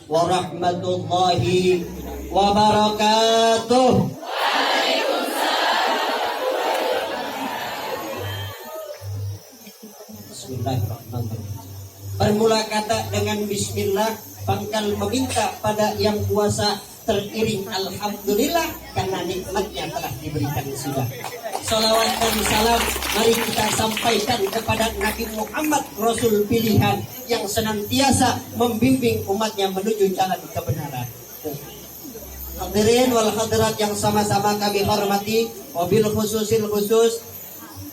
warahmatullahi wabarakatuh. Bismillahirrahmanirrahim. Bermula kata dengan bismillah, pangkal meminta pada yang kuasa, teriring alhamdulillah karena nikmatnya telah diberikan sudah. Salawat dan salam mari kita sampaikan kepada Nabi Muhammad, Rasul pilihan yang senantiasa membimbing umatnya menuju jalan kebenaran. Hadirin wal hadirat yang sama-sama kami hormati, wabil khususil khusus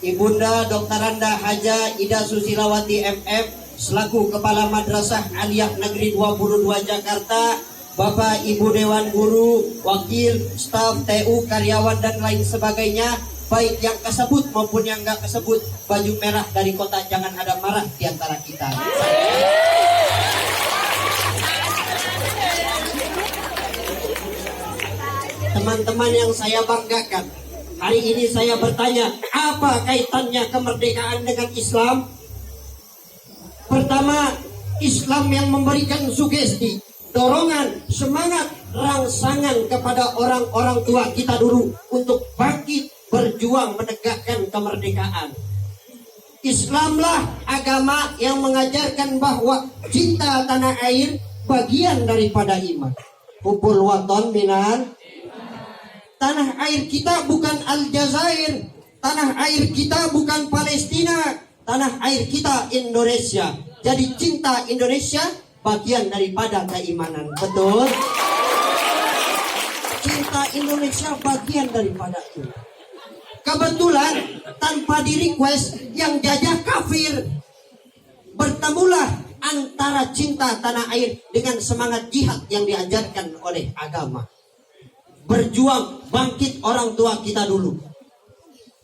Ibunda Dr. Randa Haja Ida Susilawati MM selaku Kepala Madrasah Aliyah Negeri 22 Jakarta, Bapak Ibu Dewan Guru, wakil, staf, TU, karyawan dan lain sebagainya, baik yang kesebut maupun yang nggak kesebut, baju merah dari kota jangan ada marah di antara kita. Teman-teman yang saya banggakan, hari ini saya bertanya, apa kaitannya kemerdekaan dengan Islam? Pertama, Islam yang memberikan sugesti, dorongan, semangat, rangsangan kepada orang-orang tua kita dulu untuk bangkit berjuang menegakkan kemerdekaan. Islamlah agama yang mengajarkan bahwa cinta tanah air bagian daripada iman. Hubul waton minan. Tanah air kita bukan Aljazair, tanah air kita bukan Palestina, tanah air kita Indonesia. Jadi cinta Indonesia bagian daripada keimanan. Betul? Cinta Indonesia bagian daripada itu. Kebetulan tanpa di request yang jajah kafir, bertemulah antara cinta tanah air dengan semangat jihad yang diajarkan oleh agama. Berjuang bangkit orang tua kita dulu.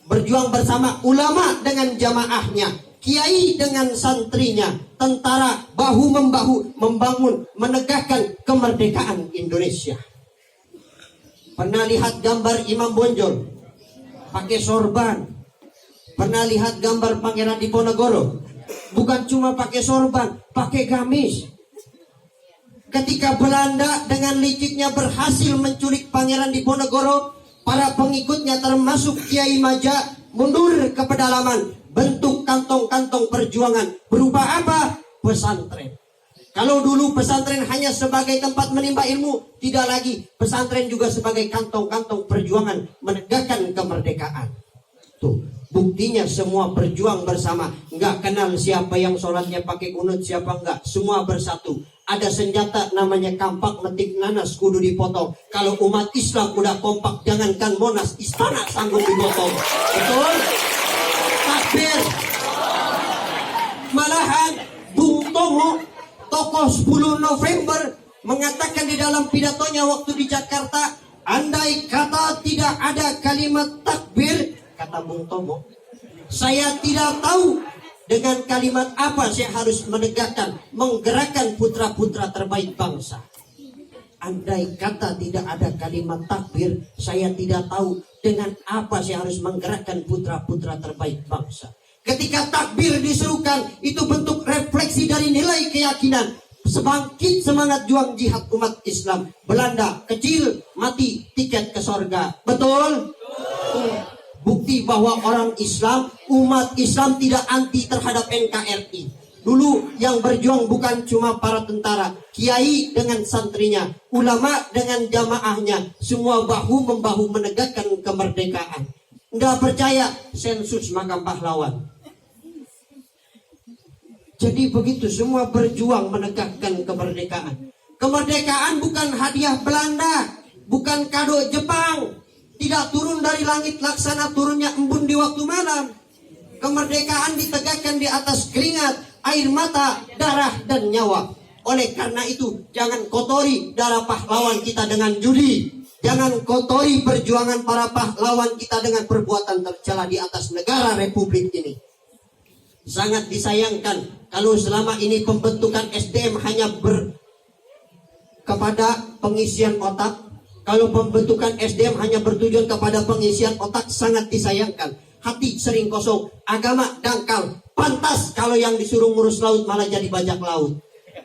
Berjuang bersama ulama dengan jamaahnya, kiai dengan santrinya, tentara bahu-membahu membangun, menegakkan kemerdekaan Indonesia. Pernah lihat gambar Imam Bonjol pakai sorban? Pernah lihat gambar Pangeran Diponegoro? Bukan cuma pakai sorban, pakai gamis. Ketika Belanda dengan liciknya berhasil menculik Pangeran Diponegoro, para pengikutnya termasuk Kiai Maja mundur ke pedalaman, bentuk kantong-kantong perjuangan. Berupa apa? Pesantren. Kalau dulu pesantren hanya sebagai tempat menimba ilmu, tidak lagi. Pesantren juga sebagai kantong-kantong perjuangan menegakkan kemerdekaan. Tuh, buktinya semua berjuang bersama. Nggak kenal siapa yang sholatnya pakai kunut, siapa enggak. Semua bersatu. Ada senjata namanya kampak, metik nanas kudu dipotong. Kalau umat Islam udah kompak, jangankan Monas, istana sanggup dipotong. Betul? Takbir. Malahan Bung Tomo, tokoh 10 November, mengatakan di dalam pidatonya waktu di Jakarta, andai kata tidak ada kalimat takbir, kata Bung Tomo, saya tidak tahu dengan kalimat apa saya harus menegakkan, menggerakkan putra-putra terbaik bangsa. Andai kata tidak ada kalimat takbir, saya tidak tahu dengan apa saya harus menggerakkan putra-putra terbaik bangsa. Ketika takbir diserukan, itu bentuk refleksi dari nilai keyakinan. Sebangkit semangat juang jihad umat Islam. Belanda kecil, mati tiket ke sorga. Betul? Bukti bahwa orang Islam, umat Islam tidak anti terhadap NKRI. Dulu yang berjuang bukan cuma para tentara, kiai dengan santrinya, ulama dengan jamaahnya, semua bahu-membahu menegakkan kemerdekaan. Nggak percaya, sensus makam pahlawan. Jadi begitu, semua berjuang menegakkan kemerdekaan. Kemerdekaan bukan hadiah Belanda, bukan kado Jepang. Tidak turun dari langit laksana turunnya embun di waktu malam. Kemerdekaan ditegakkan di atas keringat, air mata, darah, dan nyawa. Oleh karena itu, jangan kotori darah pahlawan kita dengan judi. Jangan kotori perjuangan para pahlawan kita dengan perbuatan tercela di atas negara Republik ini. Sangat disayangkan kalau selama ini pembentukan SDM hanya kepada pengisian otak. Kalau pembentukan SDM hanya bertujuan kepada pengisian otak, sangat disayangkan. Hati sering kosong, agama dangkal. Pantas kalau yang disuruh ngurus laut malah jadi bajak laut.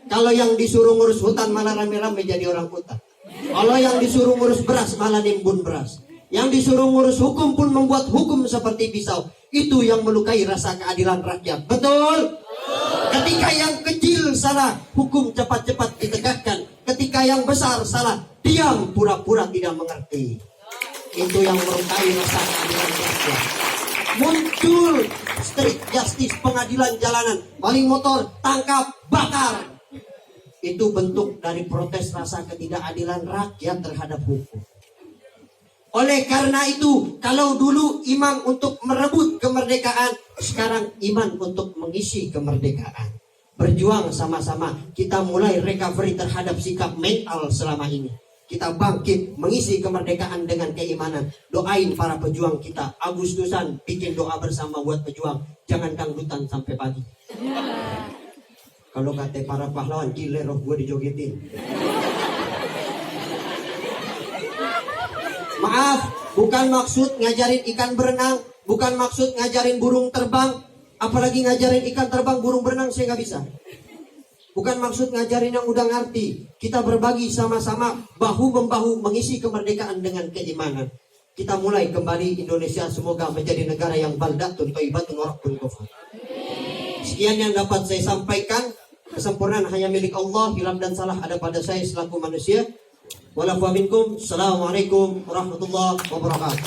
Kalau yang disuruh ngurus hutan malah rame-rame jadi orang hutan. Kalau yang disuruh ngurus beras malah nimbun beras. Yang disuruh ngurus hukum pun membuat hukum seperti pisau. Itu yang melukai rasa keadilan rakyat. Betul? Ketika yang kecil salah, hukum cepat-cepat ditegakkan. Ketika yang besar salah, diam pura-pura tidak mengerti. Itu yang melukai rasa keadilan rakyat. Muncul street justice, pengadilan jalanan, maling motor, tangkap, bakar. Itu bentuk dari protes rasa ketidakadilan rakyat terhadap hukum. Oleh karena itu, kalau dulu iman untuk merebut kemerdekaan, sekarang iman untuk mengisi kemerdekaan. Berjuang sama-sama, kita mulai recovery terhadap sikap mental selama ini. Kita bangkit mengisi kemerdekaan dengan keimanan. Doain para pejuang kita. Agustusan bikin doa bersama buat pejuang. Jangan dangdutan sampai pagi. Kalau kata para pahlawan, gile roh gue dijogetin. Maaf, bukan maksud ngajarin ikan berenang, bukan maksud ngajarin burung terbang, apalagi ngajarin ikan terbang, burung berenang saya nggak bisa. Bukan maksud ngajarin yang udah ngerti. Kita berbagi sama-sama, bahu-membahu mengisi kemerdekaan dengan keimanan. Kita mulai kembali Indonesia, semoga menjadi negara yang baldatun thayyibatun wa rabbun ghafur. Sekian yang dapat saya sampaikan. Kesempurnaan hanya milik Allah, hilaf dan salah ada pada saya selaku manusia. Walafu minkum. Assalamualaikum warahmatullahi wabarakatuh.